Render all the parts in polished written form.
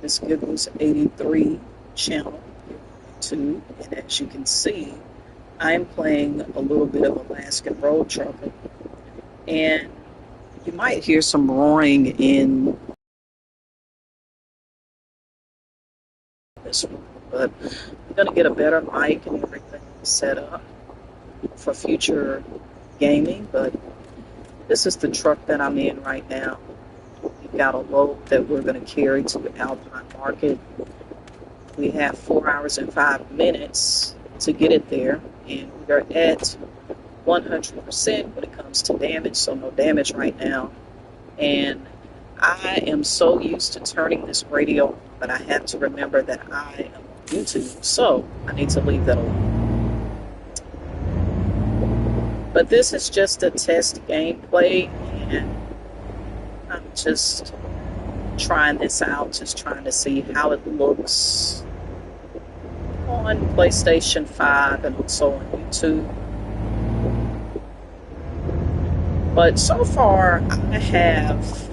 This Giggles 83 channel too, and as you can see, I'm playing a little bit of Alaskan Road Trucker, and you might hear some roaring in this room, but I'm going to get a better mic and everything set up for future gaming. But this is the truck that I'm in right now. We've got a load that we're going to carry to the Alpine Market. We have 4 hours and 5 minutes to get it there, and we are at 100% when it comes to damage, so no damage right now. And I am so used to turning this radio on, but I have to remember that I am on YouTube, so I need to leave that alone. But this is just a test gameplay, and I'm just trying this out, just trying to see how it looks on PlayStation 5 and also on YouTube. But so far, I have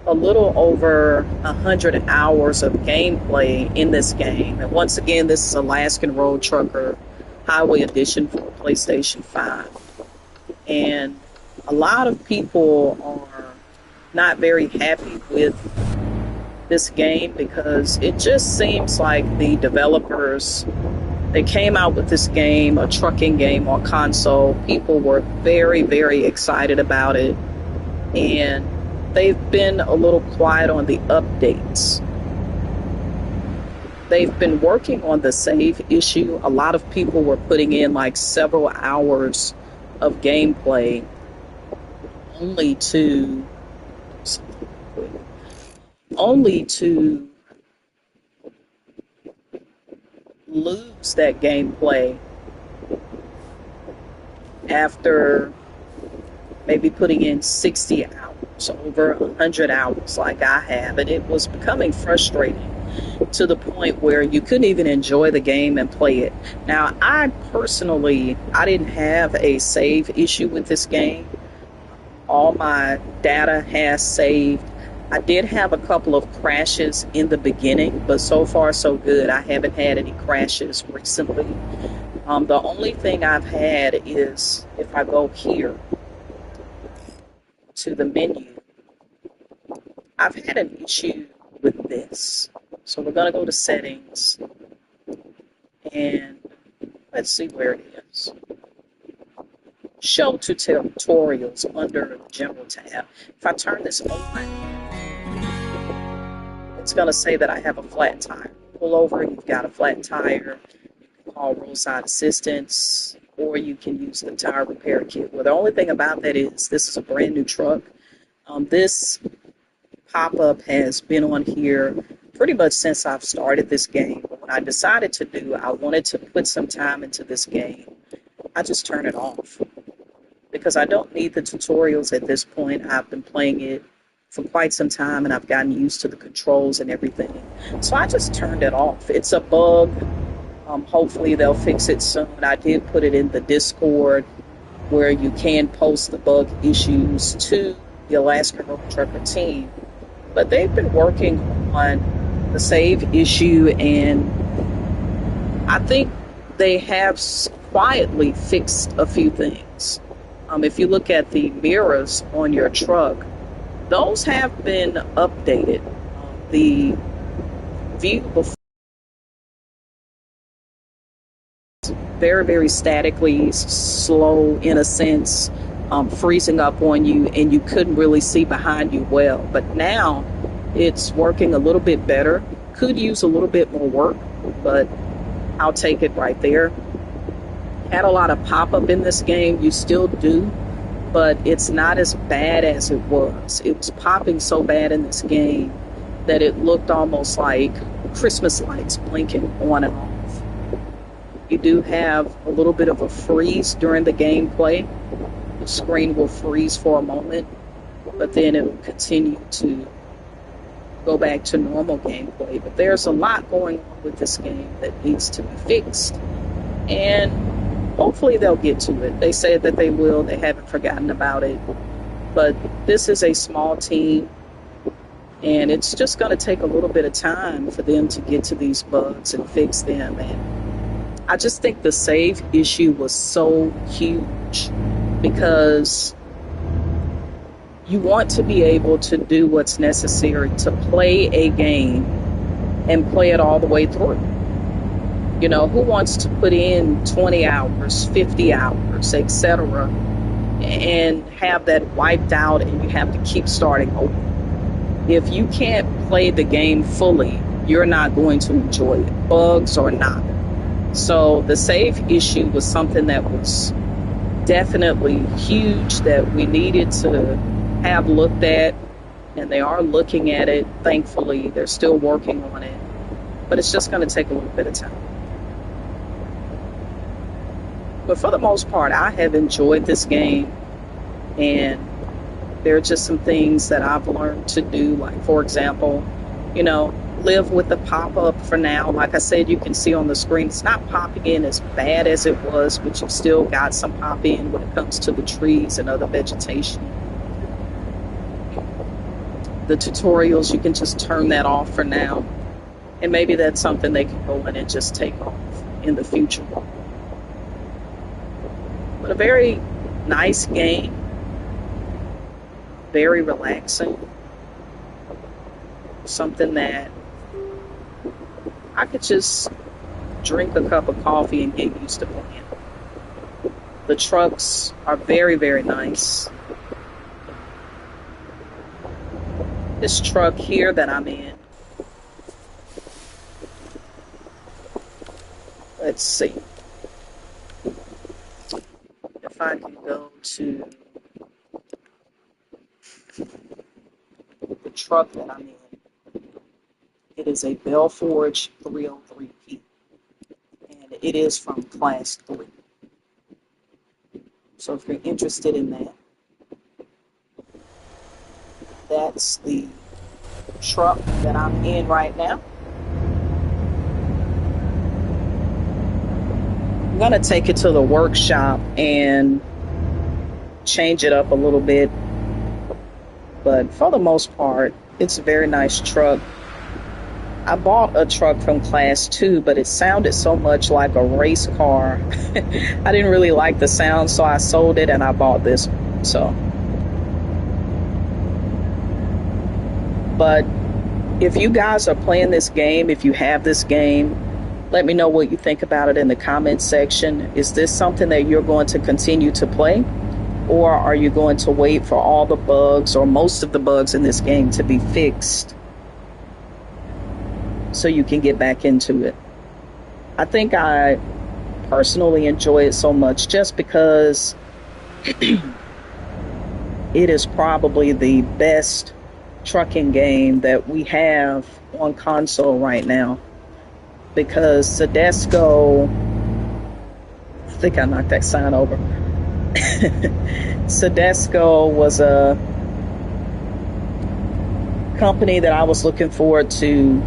a little over 100 hours of gameplay in this game. And once again, this is Alaskan Road Trucker Highway Edition for PlayStation 5. And a lot of people are not very happy with this game because it just seems like the developers, they came out with this game, a trucking game on console. People were very, very excited about it, and they've been a little quiet on the updates. They've been working on the save issue. A lot of people were putting in like several hours of gameplay only to lose that gameplay after maybe putting in 60 hours, over 100 hours like I have. And it was becoming frustrating to the point where you couldn't even enjoy the game and play it. Now, I didn't have a save issue with this game. All my data has saved. I did have a couple of crashes in the beginning, but so far so good. I haven't had any crashes recently. The only thing I've had is if I go here to the menu, I've had an issue with this. So we're going to go to settings, and let's see where it is. Show tutorials under the general tab. If I turn this on, it's going to say that I have a flat tire. Pull over, you've got a flat tire. You can call roadside assistance, or you can use the tire repair kit. Well, the only thing about that is this is a brand new truck. This pop-up has been on here pretty much since I've started this game. But when I decided I wanted to put some time into this game, I just turn it off because I don't need the tutorials at this point. I've been playing it for quite some time, and I've gotten used to the controls and everything. So I just turned it off. It's a bug. Hopefully they'll fix it soon. I did put it in the Discord where you can post the bug issues to the Alaskan Road Trucker team. But they've been working on the save issue, and I think they have quietly fixed a few things. If you look at the mirrors on your truck, those have been updated. The view before very, very statically slow in a sense, freezing up on you, and you couldn't really see behind you well. But now it's working a little bit better. Could use a little bit more work, but I'll take it right there. Had a lot of pop-up in this game. You still do, but it's not as bad as it was. It was popping so bad in this game that it looked almost like Christmas lights blinking on and off. You do have a little bit of a freeze during the gameplay. The screen will freeze for a moment, but then it will continue to go back to normal gameplay. But there's a lot going on with this game that needs to be fixed, and hopefully they'll get to it. They said that they will. They haven't forgotten about it. But this is a small team. And it's just going to take a little bit of time for them to get to these bugs and fix them. And I just think the save issue was so huge because you want to be able to do what's necessary to play a game and play it all the way through. You know, who wants to put in 20 hours, 50 hours, etc., and have that wiped out and you have to keep starting over? If you can't play the game fully, you're not going to enjoy it, bugs or not. So the save issue was something that was definitely huge that we needed to have looked at, and they are looking at it. Thankfully, they're still working on it, but it's just going to take a little bit of time. But for the most part, I have enjoyed this game, and there are just some things that I've learned to do. Like, for example, you know, live with the pop-up for now. Like I said, you can see on the screen, it's not popping in as bad as it was, but you've still got some pop in when it comes to the trees and other vegetation. The tutorials, you can just turn that off for now. And maybe that's something they can go in and just take off in the future. But a very nice game, very relaxing, something that I could just drink a cup of coffee and get used to playing. The trucks are very, very nice. This truck here that I'm in, let's see if I can go to the truck that I'm in. It is a Belforge 303P, and it is from Class 3. So if you're interested in that, that's the truck that I'm in right now. I'm going to take it to the workshop and change it up a little bit. But for the most part, it's a very nice truck. I bought a truck from Class 2, but it sounded so much like a race car. I didn't really like the sound, so I sold it and I bought this one. So, but if you guys are playing this game, if you have this game, let me know what you think about it in the comments section. Is this something that you're going to continue to play? Or are you going to wait for all the bugs or most of the bugs in this game to be fixed so you can get back into it? I think I personally enjoy it so much just because it is probably the best trucking game that we have on console right now. Because Sedesco, I think I knocked that sign over. Sedesco was a company that I was looking forward to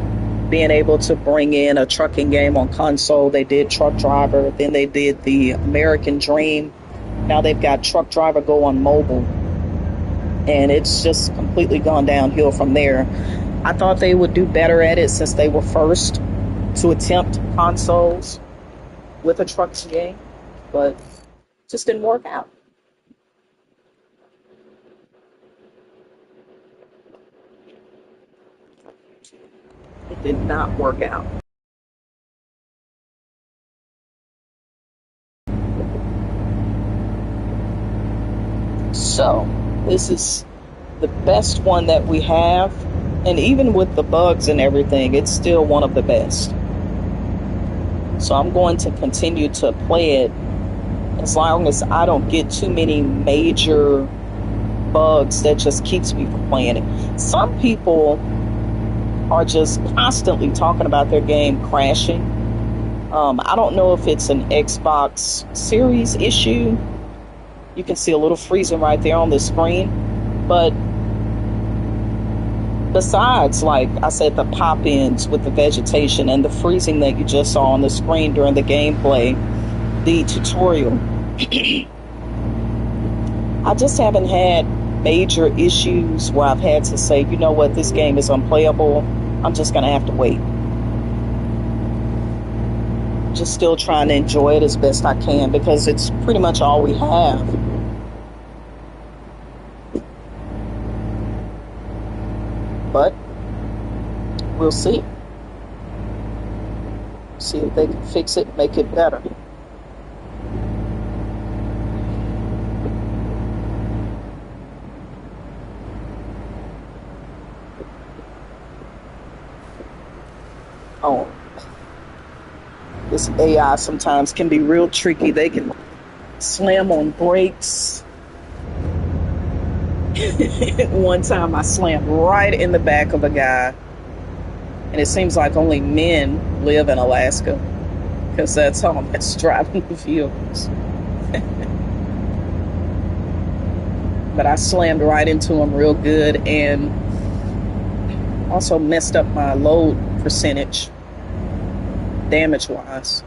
being able to bring in a trucking game on console. They did Truck Driver, then they did the American Dream. Now they've got Truck Driver Go on mobile. And it's just completely gone downhill from there. I thought they would do better at it since they were first to attempt consoles with a trucks game, but just didn't work out. It did not work out. So, this is the best one that we have, and even with the bugs and everything, it's still one of the best. So I'm going to continue to play it as long as I don't get too many major bugs that just keeps me from playing it. Some people are just constantly talking about their game crashing. I don't know if it's an Xbox Series issue. You can see a little freezing right there on the screen. But besides, like I said, the pop-ins with the vegetation and the freezing that you just saw on the screen during the gameplay, the tutorial, I just haven't had major issues where I've had to say, you know what, this game is unplayable. I'm just going to have to wait. Just still trying to enjoy it as best I can because it's pretty much all we have. But we'll see. See if they can fix it, make it better. Oh, this AI sometimes can be real tricky. They can slam on brakes. One time I slammed right in the back of a guy, and it seems like only men live in Alaska because that's all that's driving the vehicles. But I slammed right into him real good and also messed up my load percentage damage wise.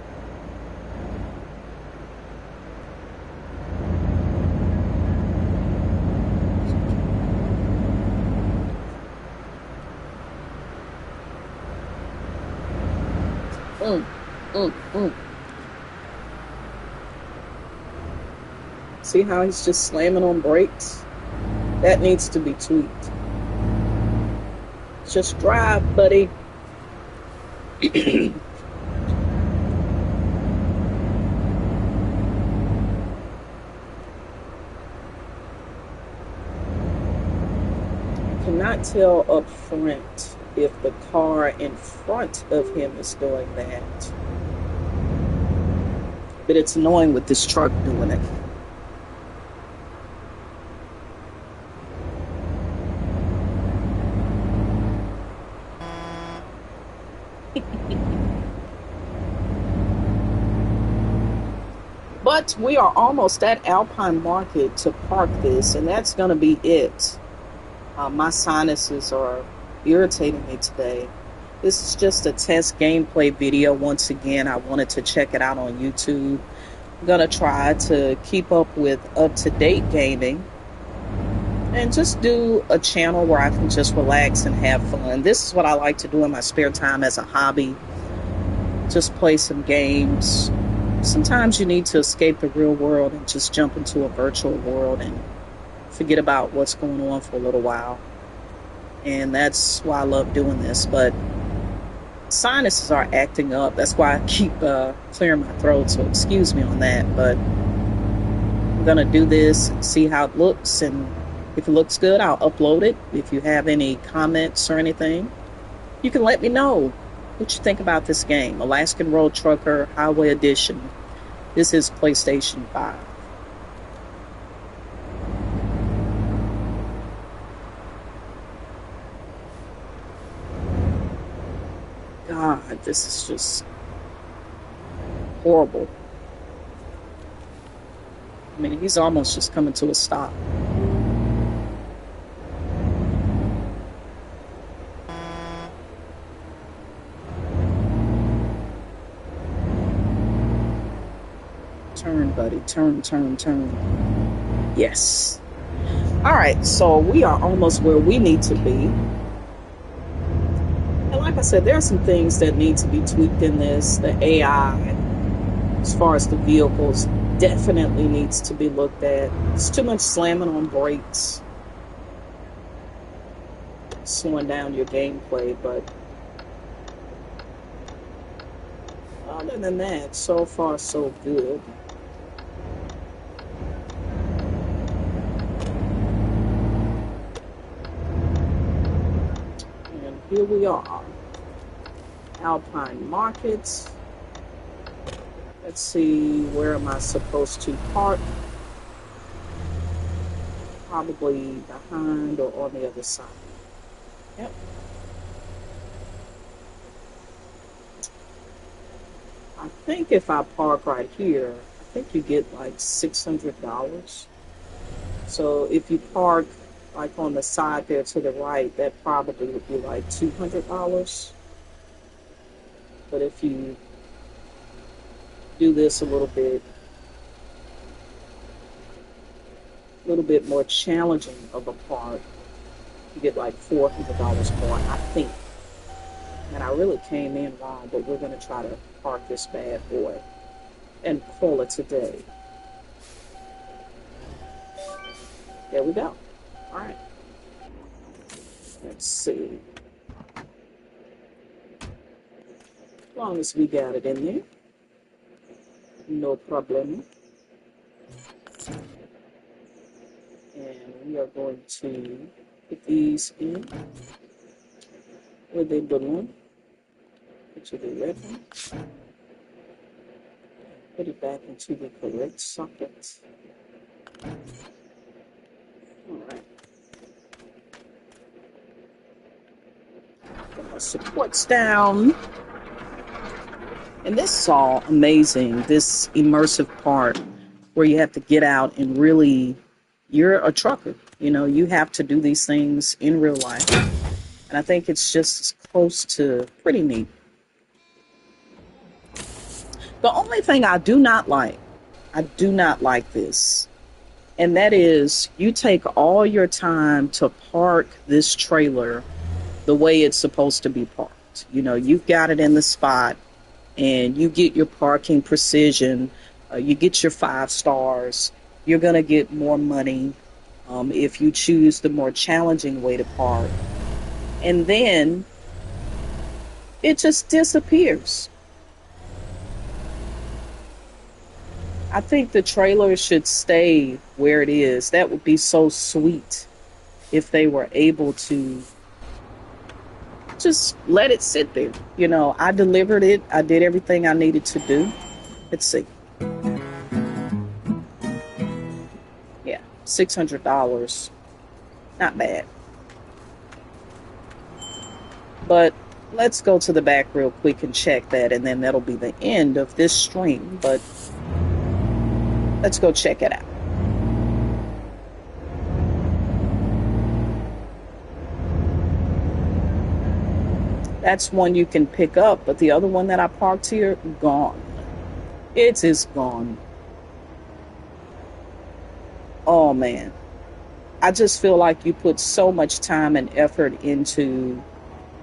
Mm, mm, mm. See how he's just slamming on brakes? That needs to be tweaked. Just drive, buddy. Cannot tell up front if the car in front of him is doing that. But it's annoying with this truck doing it. But we are almost at Alpine Market to park this, and that's going to be it. My sinuses are irritating me today. This is just a test gameplay video. Once again, I wanted to check it out on YouTube. I'm going to try to keep up with up-to-date gaming and just do a channel where I can just relax and have fun. This is what I like to do in my spare time as a hobby. Just play some games. Sometimes you need to escape the real world and just jump into a virtual world and forget about what's going on for a little while. And that's why I love doing this. But sinuses are acting up. That's why I keep clearing my throat, so excuse me on that. But I'm going to do this and see how it looks. And if it looks good, I'll upload it. If you have any comments or anything, you can let me know what you think about this game. Alaskan Road Trucker Highway Edition. This is PlayStation 5. God, this is just horrible. I mean, he's almost just coming to a stop. Turn, buddy. Turn, turn, turn. Yes. All right, so we are almost where we need to be. And like I said, there are some things that need to be tweaked in this. The AI, as far as the vehicles, definitely needs to be looked at. It's too much slamming on brakes, slowing down your gameplay, but other than that, so far so good. And here we are. Alpine Markets. Let's see, where am I supposed to park? Probably behind or on the other side. Yep. I think if I park right here, I think you get like $600. So if you park like on the side there to the right, that probably would be like $200. But if you do this a little bit, a little bit more challenging of a part, you get like $400 more, I think. And I really came in wrong, but we're going to try to park this bad boy and call it today. There we go. All right. Let's see. As long as we got it in there, no problem. And we are going to put these in where they belong. Put to the red one. Put it back into the correct socket. All right. Put my supports down. And this is all amazing, this immersive part where you have to get out and really, you're a trucker. You know, you have to do these things in real life. And I think it's just as close to pretty neat. The only thing I do not like this, and that is you take all your time to park this trailer the way it's supposed to be parked. You know, you've got it in the spot, and you get your parking precision, you get your 5 stars, you're going to get more money if you choose the more challenging way to park. And then it just disappears. I think the trailer should stay where it is. That would be so sweet if they were able to just let it sit there. You know, I delivered it. I did everything I needed to do. Let's see. Yeah, $600. Not bad. But let's go to the back real quick and check that, and then that'll be the end of this stream. But let's go check it out. That's one you can pick up, but the other one that I parked here, gone. It is gone. Oh man. I just feel like you put so much time and effort into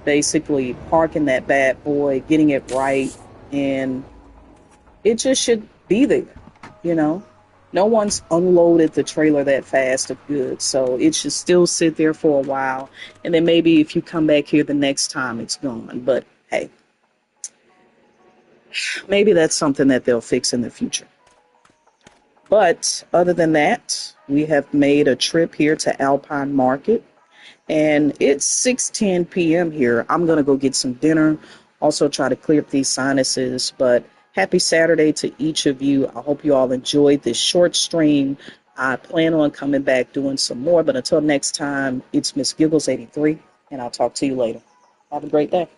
basically parking that bad boy, getting it right, and it just should be there, you know? No one's unloaded the trailer that fast of goods, so it should still sit there for a while. And then maybe if you come back here the next time, it's gone. But hey, maybe that's something that they'll fix in the future. But other than that, we have made a trip here to Alpine Market, and it's 6:10 p.m. here. I'm going to go get some dinner, also try to clear up these sinuses, but happy Saturday to each of you. I hope you all enjoyed this short stream. I plan on coming back doing some more, but until next time, it's Miss Giggles 83, and I'll talk to you later. Have a great day.